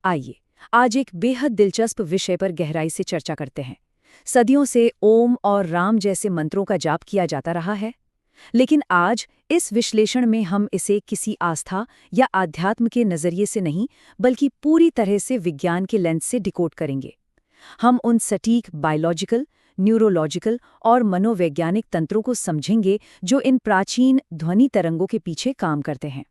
आइए आज एक बेहद दिलचस्प विषय पर गहराई से चर्चा करते हैं। सदियों से ओम और राम जैसे मंत्रों का जाप किया जाता रहा है, लेकिन आज इस विश्लेषण में हम इसे किसी आस्था या आध्यात्म के नजरिए से नहीं, बल्कि पूरी तरह से विज्ञान के लेंस से डिकोड करेंगे। हम उन सटीक बायोलॉजिकल, न्यूरोलॉजिकल और मनोवैज्ञानिक तंत्रों को समझेंगे जो इन प्राचीन ध्वनि तरंगों के पीछे काम करते हैं।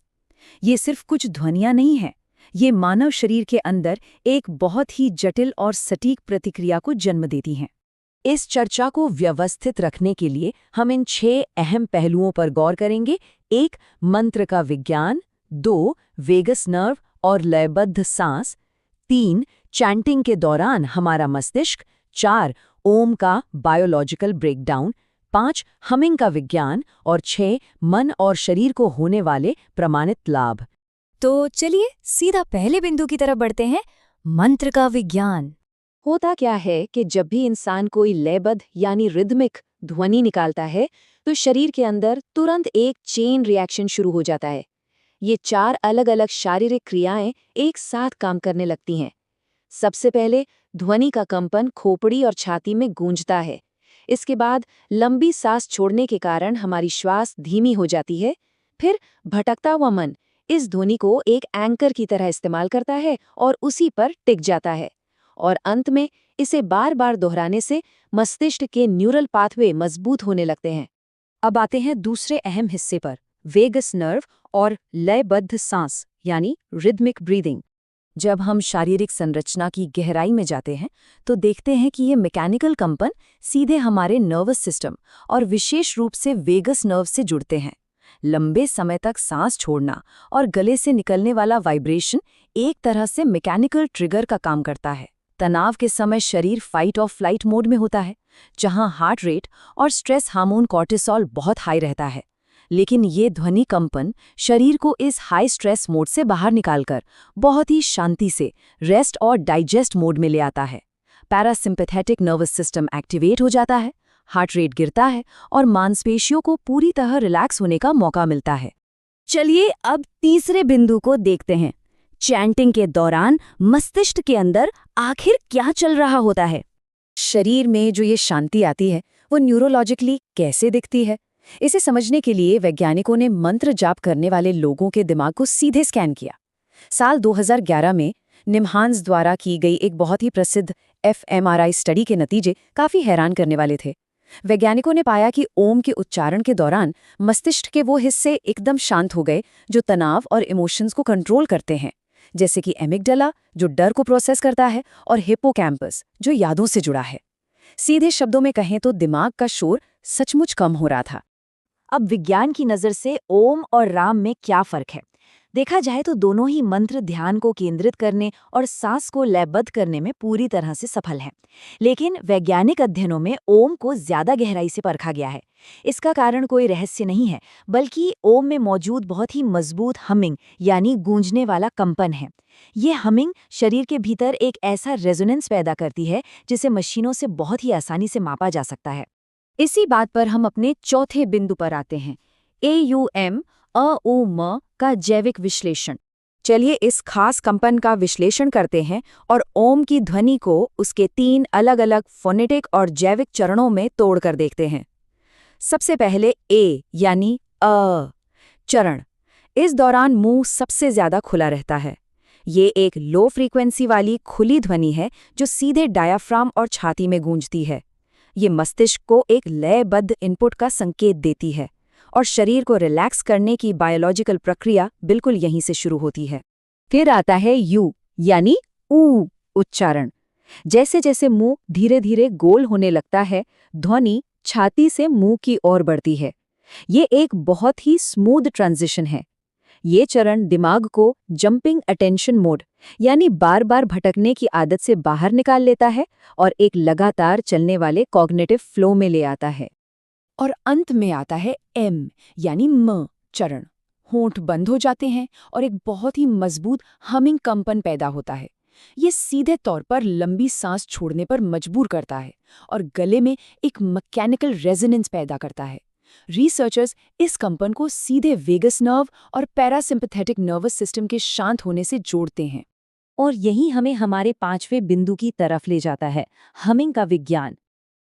ये सिर्फ कुछ ध्वनियां नहीं हैं, ये मानव शरीर के अंदर एक बहुत ही जटिल और सटीक प्रतिक्रिया को जन्म देती हैं। इस चर्चा को व्यवस्थित रखने के लिए हम इन 6 अहम पहलुओं पर गौर करेंगे। 1. मंत्र का विज्ञान। 2. वेगस नर्व और लयबद्ध सांस। 3. चैंटिंग के दौरान हमारा मस्तिष्क। 4. ओम का बायोलॉजिकल ब्रेकडाउन। 5. हमिंग का विज्ञान। और 6. मन और शरीर को होने वाले प्रमाणित लाभ। तो चलिए सीधा पहले बिंदु की तरफ बढ़ते हैं, मंत्र का विज्ञान। होता क्या है कि जब भी इंसान कोई लयबद्ध यानी रिदमिक ध्वनि निकालता है, तो शरीर के अंदर तुरंत एक चेन रिएक्शन शुरू हो जाता है। ये 4 अलग अलग शारीरिक क्रियाएं एक साथ काम करने लगती हैं। सबसे पहले ध्वनि का कंपन खोपड़ी और छाती में गूंजता है। इसके बाद लंबी सांस छोड़ने के कारण हमारी श्वास धीमी हो जाती है। फिर भटकता हुआ मन इस ध्वनि को एक एंकर की तरह इस्तेमाल करता है और उसी पर टिक जाता है। और अंत में इसे बार बार दोहराने से मस्तिष्क के न्यूरल पाथवे मजबूत होने लगते हैं। अब आते हैं दूसरे अहम हिस्से पर, वेगस नर्व और लयबद्ध सांस यानी रिदमिक ब्रीदिंग। जब हम शारीरिक संरचना की गहराई में जाते हैं, तो देखते हैं कि ये मैकेनिकल कंपन सीधे हमारे नर्वस सिस्टम और विशेष रूप से वेगस नर्व से जुड़ते हैं। लंबे समय तक सांस छोड़ना और गले से निकलने वाला वाइब्रेशन एक तरह से मैकेनिकल ट्रिगर का काम करता है। तनाव के समय शरीर फाइट और फ्लाइट मोड में होता है, जहां हार्ट रेट और स्ट्रेस हार्मोन कॉर्टिसोल बहुत हाई रहता है। लेकिन ये ध्वनि कंपन शरीर को इस हाई स्ट्रेस मोड से बाहर निकालकर बहुत ही शांति से रेस्ट और डाइजेस्ट मोड में ले आता है। पैरासिम्पैथेटिक नर्वस सिस्टम एक्टिवेट हो जाता है, हार्ट रेट गिरता है और मांसपेशियों को पूरी तरह रिलैक्स होने का मौका मिलता है। चलिए अब तीसरे बिंदु को देखते हैं, चैंटिंग के दौरान मस्तिष्क के अंदर आखिर क्या चल रहा होता है। शरीर में जो ये शांति आती है, वो न्यूरोलॉजिकली कैसे दिखती है? इसे समझने के लिए वैज्ञानिकों ने मंत्र जाप करने वाले लोगों के दिमाग को सीधे स्कैन किया। साल 2011 में निम्हांस द्वारा की गई एक बहुत ही प्रसिद्ध fMRI स्टडी के नतीजे काफी हैरान करने वाले थे। वैज्ञानिकों ने पाया कि ओम के उच्चारण के दौरान मस्तिष्क के वो हिस्से एकदम शांत हो गए जो तनाव और इमोशंस को कंट्रोल करते हैं, जैसे कि एमिगडाला जो डर को प्रोसेस करता है और हिप्पोकैम्पस जो यादों से जुड़ा है। सीधे शब्दों में कहें तो दिमाग का शोर सचमुच कम हो रहा था। अब विज्ञान की नज़र से ओम और राम में क्या फर्क है? देखा जाए तो दोनों ही मंत्र ध्यान को केंद्रित करने और सांस को लयबद्ध करने में पूरी तरह से सफल हैं। लेकिन वैज्ञानिक अध्ययनों में ओम को ज्यादा गहराई से परखा गया है। इसका कारण कोई रहस्य नहीं है, बल्कि ओम में मौजूद बहुत ही मजबूत हमिंग यानी गूंजने वाला कंपन है। ये हमिंग शरीर के भीतर एक ऐसा रेजोनेंस पैदा करती है जिसे मशीनों से बहुत ही आसानी से मापा जा सकता है। इसी बात पर हम अपने चौथे बिंदु पर आते हैं, AUM अ-उ-म का जैविक विश्लेषण। चलिए इस खास कंपन का विश्लेषण करते हैं और ओम की ध्वनि को उसके 3 अलग अलग फोनेटिक और जैविक चरणों में तोड़कर देखते हैं। सबसे पहले ए यानी अ चरण। इस दौरान मुंह सबसे ज्यादा खुला रहता है। ये एक लो फ्रीक्वेंसी वाली खुली ध्वनि है जो सीधे डायाफ्राम और छाती में गूंजती है। ये मस्तिष्क को एक लयबद्ध इनपुट का संकेत देती है और शरीर को रिलैक्स करने की बायोलॉजिकल प्रक्रिया बिल्कुल यहीं से शुरू होती है। फिर आता है यू यानी ऊ उच्चारण। जैसे जैसे मुंह धीरे धीरे गोल होने लगता है, ध्वनि छाती से मुंह की ओर बढ़ती है। ये एक बहुत ही स्मूथ ट्रांजिशन है। ये चरण दिमाग को जंपिंग अटेंशन मोड यानी बार बार भटकने की आदत से बाहर निकाल लेता है और एक लगातार चलने वाले कॉग्निटिव फ्लो में ले आता है। और अंत में आता है एम यानी म चरण। होंठ बंद हो जाते हैं और एक बहुत ही मजबूत हमिंग कंपन पैदा होता है। ये सीधे तौर पर लंबी सांस छोड़ने पर मजबूर करता है और गले में एक मैकेनिकल रेजोनेंस पैदा करता है। रिसर्चर्स इस कंपन को सीधे वेगस नर्व और पैरासिम्पैथेटिक नर्वस सिस्टम के शांत होने से जोड़ते हैं। और यही हमें हमारे 5वें बिंदु की तरफ ले जाता है, हमिंग का विज्ञान।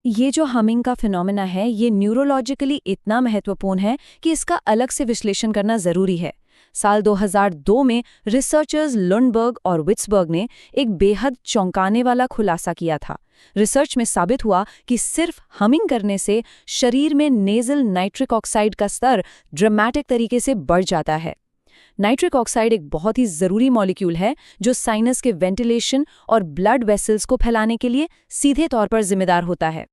ये जो हमिंग का फिनोमेना है, ये न्यूरोलॉजिकली इतना महत्वपूर्ण है कि इसका अलग से विश्लेषण करना जरूरी है। साल 2002 में रिसर्चर्स लुंडबर्ग और विट्सबर्ग ने एक बेहद चौंकाने वाला खुलासा किया था। रिसर्च में साबित हुआ कि सिर्फ हमिंग करने से शरीर में नेजल नाइट्रिक ऑक्साइड का स्तर ड्रामेटिक तरीके से बढ़ जाता है। नाइट्रिक ऑक्साइड एक बहुत ही ज़रूरी मॉलिक्यूल है जो साइनस के वेंटिलेशन और ब्लड वेसल्स को फैलाने के लिए सीधे तौर पर जिम्मेदार होता है।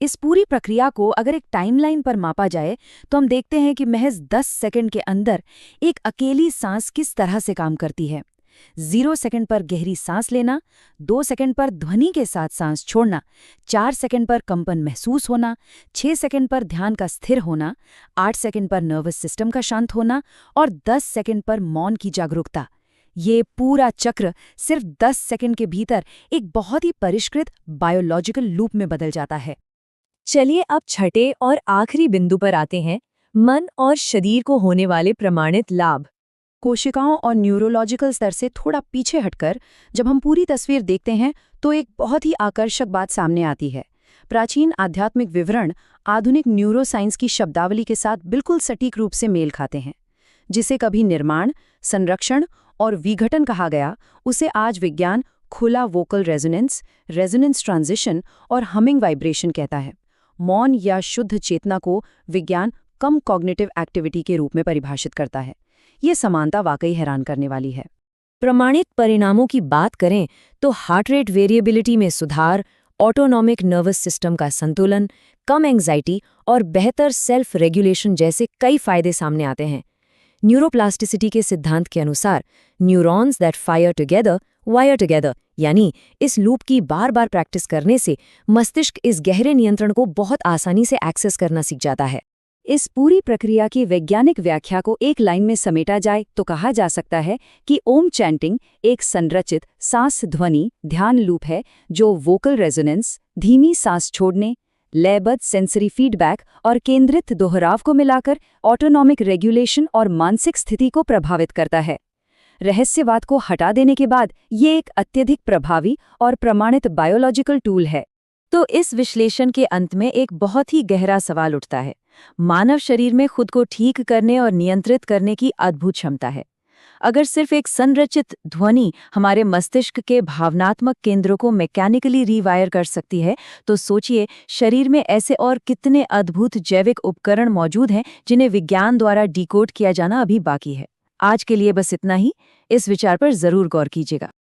इस पूरी प्रक्रिया को अगर एक टाइमलाइन पर मापा जाए तो हम देखते हैं कि महज 10 सेकंड के अंदर एक अकेली सांस किस तरह से काम करती है। 0 सेकंड पर गहरी सांस लेना, 2 सेकंड पर ध्वनि के साथ सांस छोड़ना, 4 सेकंड पर कंपन महसूस होना, 6 सेकंड पर ध्यान का स्थिर होना, 8 सेकंड पर नर्वस सिस्टम का शांत होना और 10 सेकंड पर मौन की जागरूकता। ये पूरा चक्र सिर्फ 10 सेकंड के भीतर एक बहुत ही परिष्कृत बायोलॉजिकल लूप में बदल जाता है। चलिए अब छठे और आखिरी बिंदु पर आते हैं, मन और शरीर को होने वाले प्रमाणित लाभ। कोशिकाओं और न्यूरोलॉजिकल स्तर से थोड़ा पीछे हटकर जब हम पूरी तस्वीर देखते हैं तो एक बहुत ही आकर्षक बात सामने आती है। प्राचीन आध्यात्मिक विवरण आधुनिक न्यूरोसाइंस की शब्दावली के साथ बिल्कुल सटीक रूप से मेल खाते हैं। जिसे कभी निर्माण, संरक्षण और विघटन कहा गया, उसे आज विज्ञान खुला वोकल रेजोनेंस ट्रांजिशन और हमिंग वाइब्रेशन कहता है। मौन या शुद्ध चेतना को विज्ञान कम कॉग्निटिव एक्टिविटी के रूप में परिभाषित करता है। ये समानता वाकई हैरान करने वाली है। प्रमाणित परिणामों की बात करें तो हार्ट रेट वेरिएबिलिटी में सुधार, ऑटोनॉमिक नर्वस सिस्टम का संतुलन, कम एंग्जाइटी और बेहतर सेल्फ रेगुलेशन जैसे कई फायदे सामने आते हैं। न्यूरोप्लास्टिसिटी के सिद्धांत के अनुसार neurons that fire together wire together, यानी इस लूप की बार बार प्रैक्टिस करने से मस्तिष्क इस गहरे नियंत्रण को बहुत आसानी से एक्सेस करना सीख जाता है। इस पूरी प्रक्रिया की वैज्ञानिक व्याख्या को एक लाइन में समेटा जाए तो कहा जा सकता है कि ओम चैंटिंग एक संरचित सांस ध्वनि ध्यान लूप है जो वोकल रेजोनेंस, धीमी सांस छोड़ने, लयबद्ध सेंसरी फीडबैक और केंद्रित दोहराव को मिलाकर ऑटोनॉमिक रेगुलेशन और मानसिक स्थिति को प्रभावित करता है। रहस्यवाद को हटा देने के बाद ये एक अत्यधिक प्रभावी और प्रमाणित बायोलॉजिकल टूल है। तो इस विश्लेषण के अंत में एक बहुत ही गहरा सवाल उठता है। मानव शरीर में खुद को ठीक करने और नियंत्रित करने की अद्भुत क्षमता है। अगर सिर्फ एक संरचित ध्वनि हमारे मस्तिष्क के भावनात्मक केंद्रों को मैकेनिकली रीवायर कर सकती है, तो सोचिए शरीर में ऐसे और कितने अद्भुत जैविक उपकरण मौजूद हैं जिन्हें विज्ञान द्वारा डिकोड किया जाना अभी बाकी है। आज के लिए बस इतना ही। इस विचार पर जरूर गौर कीजिएगा।